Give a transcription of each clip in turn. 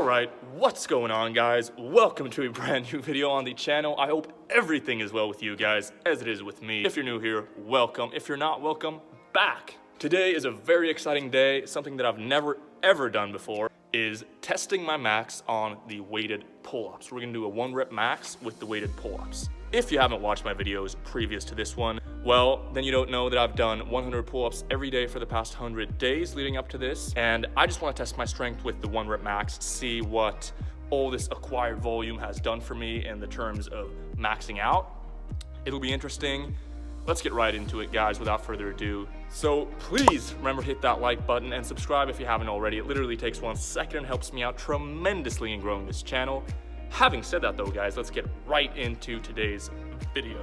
Alright, what's going on, guys? Welcome to a brand new video on the channel. I hope everything is well with you guys, as it is with me. If you're new here, welcome. If you're not, welcome back. Today is a very exciting day. Something that I've never ever done before is testing my max on the weighted pull-ups. We're gonna do a 1 rep max with the weighted pull-ups. If you haven't watched my videos previous to this one, well, then you don't know that I've done 100 pull-ups every day for the past 100 days leading up to this. And I just want to test my strength with the 1 rep max, see what all this acquired volume has done for me in the terms of maxing out. It'll be interesting. Let's get right into it, guys, without further ado. So please remember to hit that like button and subscribe if you haven't already. It literally takes 1 second and helps me out tremendously in growing this channel. Having said that though, guys, let's get right into today's video.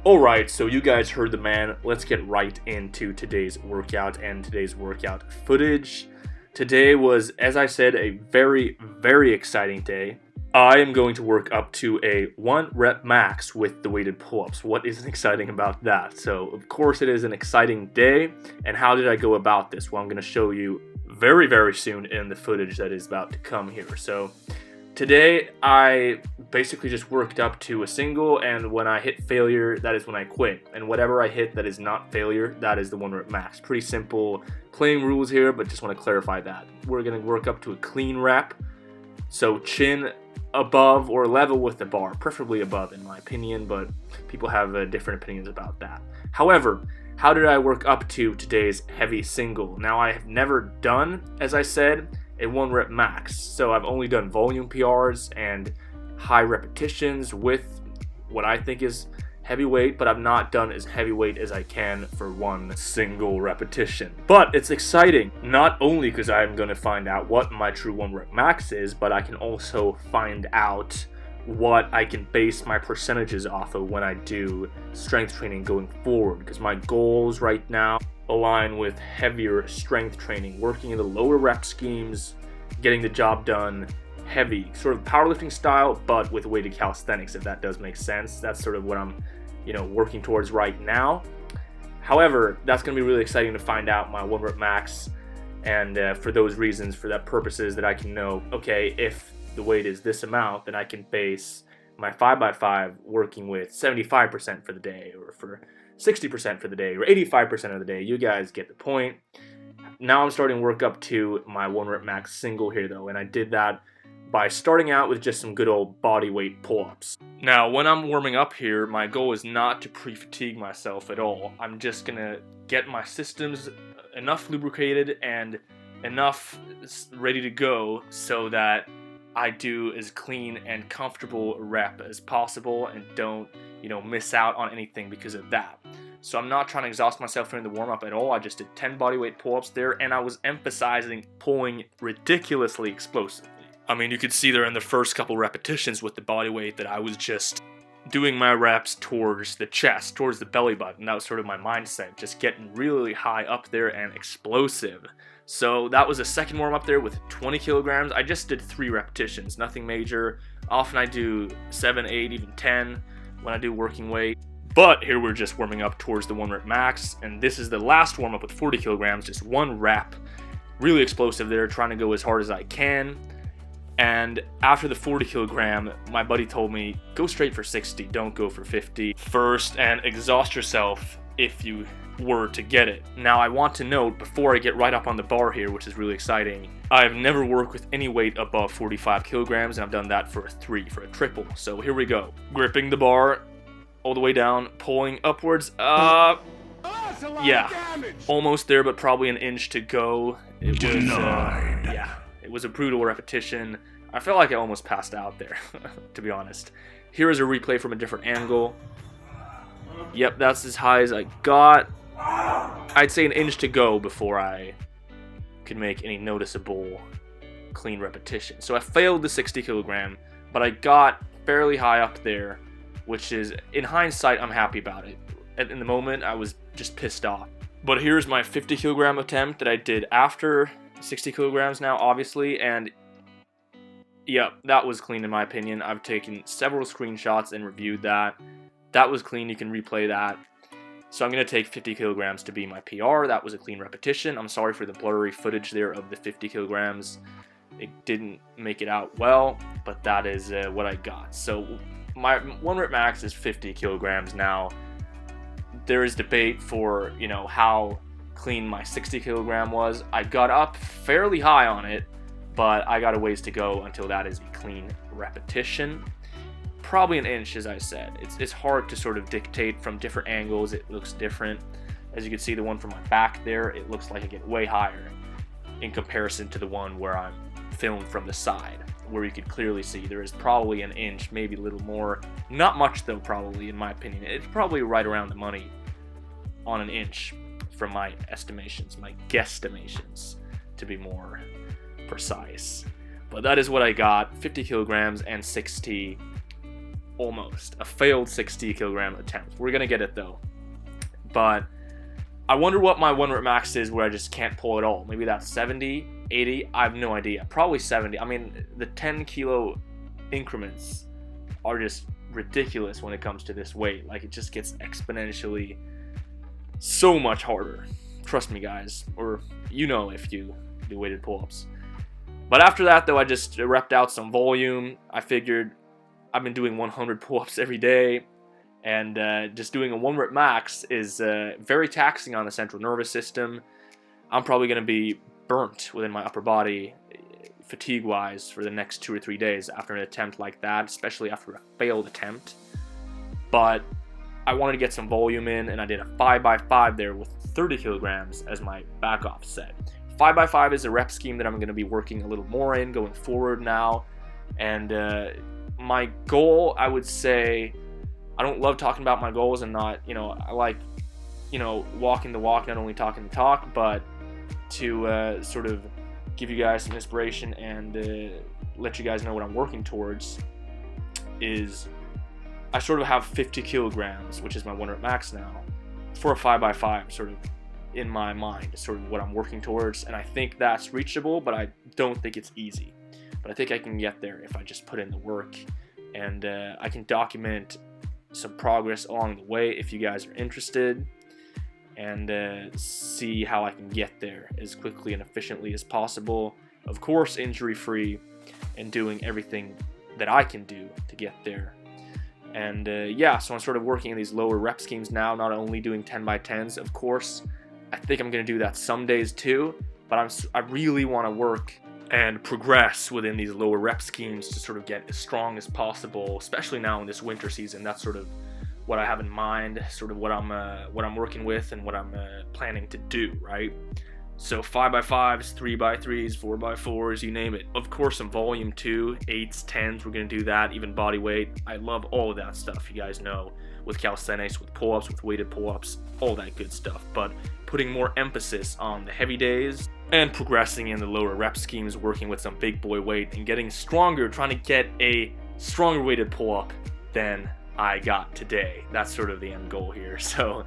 Alright, so you guys heard the man. Let's get right into today's workout and today's workout footage. Today was, as I said, a very, very exciting day. I am going to work up to a 1 rep max with the weighted pull-ups. What isn't exciting about that? So, of course, it is an exciting day. And how did I go about this? Well, I'm going to show you very, very soon in the footage that is about to come here. So, today, I basically just worked up to a single, and when I hit failure, that is when I quit. And whatever I hit that is not failure, that is the 1 rep max. Pretty simple playing rules here, but just want to clarify that. We're going to work up to a clean rep. So chin above or level with the bar, preferably above in my opinion, but people have different opinions about that. However, how did I work up to today's heavy single? Now, I have never done, as I said, a 1 rep max. So I've only done volume PRs and high repetitions with what I think is heavyweight, but I've not done as heavyweight as I can for 1 single repetition. But it's exciting, not only because I'm going to find out what my true 1 rep max is, but I can also find out what I can base my percentages off of when I do strength training going forward, because my goals right now align with heavier strength training, working in the lower rep schemes, getting the job done heavy, sort of powerlifting style, but with weighted calisthenics, if that does make sense. That's sort of what I'm, working towards right now. However, that's going to be really exciting to find out my 1 rep max, and for those reasons, for that purposes, that I can know, okay, if the weight is this amount, then I can base my 5x5 working with 75% for the day, or for 60% for the day, or 85% of the day. You guys get the point. Now I'm starting to work up to my 1 rep max single here though, and I did that by starting out with just some good old body weight pull-ups. Now, when I'm warming up here, my goal is not to pre-fatigue myself at all. I'm just gonna get my systems enough lubricated and enough ready to go so that I do as clean and comfortable rep as possible and don't, miss out on anything because of that. So I'm not trying to exhaust myself during the warm-up at all. I just did 10 bodyweight pull-ups there, and I was emphasizing pulling ridiculously explosively. I mean, you could see there in the first couple repetitions with the bodyweight that I was just doing my reps towards the chest, towards the belly button. That was sort of my mindset, just getting really high up there and explosive. So that was a second warm up there with 20 kilograms. I just did 3 repetitions, nothing major. Often I do 7, 8, even 10 when I do working weight. But here we're just warming up towards the 1 rep max, and this is the last warm up with 40 kilograms, just 1 rep. Really explosive there, trying to go as hard as I can. And after the 40 kilogram, my buddy told me, go straight for 60, don't go for 50 first, and exhaust yourself if you were to get it. Now, I want to note, before I get right up on the bar here, which is really exciting, I've never worked with any weight above 45 kilograms, and I've done that for a 3, for a triple. So here we go. Gripping the bar all the way down, pulling upwards. Yeah, almost there, but probably an inch to go. It was, yeah. It was a brutal repetition. I felt like I almost passed out there, to be honest. Here is a replay from a different angle. Yep, that's as high as I got. I'd say an inch to go before I could make any noticeable clean repetition. So I failed the 60 kilogram, but I got fairly high up there, which is, in hindsight, I'm happy about it. In the moment, I was just pissed off. But here's my 50 kilogram attempt that I did after 60 kilograms now, obviously, and yeah, that was clean in my opinion. I've taken several screenshots and reviewed that. That was clean, you can replay that. So I'm going to take 50 kilograms to be my PR. That was a clean repetition. I'm sorry for the blurry footage there of the 50 kilograms. It didn't make it out well, but that is what I got. So my 1 rep max is 50 kilograms now. There is debate for, you know, how clean my 60 kilogram was. I got up fairly high on it, but I got a ways to go until that is a clean repetition. Probably an inch, as I said. It's hard to sort of dictate from different angles. It looks different. As you can see, the one from my back there, it looks like I get way higher in comparison to the one where I'm filmed from the side, where you could clearly see there is probably an inch, maybe a little more. Not much though, probably, in my opinion. It's probably right around the money on an inch from my estimations, my guesstimations, to be more precise. But that is what I got, 50 kilograms and 60, almost. A failed 60 kilogram attempt. We're gonna get it though. But I wonder what my 1 rep max is where I just can't pull it all. Maybe that's 70, 80, I have no idea. Probably 70. I mean, the 10 kilo increments are just ridiculous when it comes to this weight. Like, it just gets exponentially so much harder. Trust me, guys. Or, you know, if you do weighted pull-ups. But after that, though, I just repped out some volume. I figured I've been doing 100 pull-ups every day. And just doing a 1 rep max is very taxing on the central nervous system. I'm probably going to be burnt within my upper body, fatigue-wise, for the next 2 or 3 days after an attempt like that, especially after a failed attempt. But I wanted to get some volume in, and I did a 5x5 there with 30 kilograms as my back-off set. 5x5 is a rep scheme that I'm going to be working a little more in going forward now. And my goal, I would say, I don't love talking about my goals and not, you know, I like, you know, walking the walk, not only talking the talk, but to sort of give you guys some inspiration and let you guys know what I'm working towards is I sort of have 50 kilograms, which is my 1 rep max now, for a 5x5 sort of in my mind, is sort of what I'm working towards. And I think that's reachable, but I don't think it's easy. But I think I can get there if I just put in the work, and I can document some progress along the way if you guys are interested, and see how I can get there as quickly and efficiently as possible. Of course, injury-free, and doing everything that I can do to get there. And yeah, so I'm sort of working in these lower rep schemes now, not only doing 10x10s, of course. I think I'm going to do that some days too, but I really want to work and progress within these lower rep schemes to sort of get as strong as possible, especially now in this winter season. That's sort of what I have in mind, sort of what I'm working with and what I'm planning to do, right? So 5x5s, 3x3s, 4x4s, you name it. Of course, some volume too, 8s, 10s, we're gonna do that, even body weight. I love all of that stuff, you guys know, with calisthenics, with pull-ups, with weighted pull-ups, all that good stuff. But putting more emphasis on the heavy days and progressing in the lower rep schemes, working with some big boy weight and getting stronger, trying to get a stronger weighted pull-up than I got today. That's sort of the end goal here. So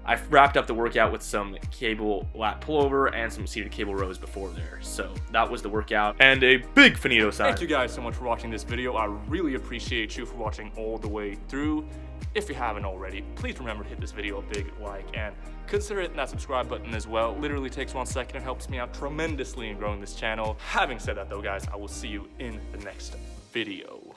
I wrapped up the workout with some cable lat pullover and some seated cable rows before there. So that was the workout, and a big finito sign. Thank you guys so much for watching this video. I really appreciate you for watching all the way through. If you haven't already, please remember to hit this video a big like and consider hitting that subscribe button as well. It literally takes 1 second and helps me out tremendously in growing this channel. Having said that though, guys, I will see you in the next video.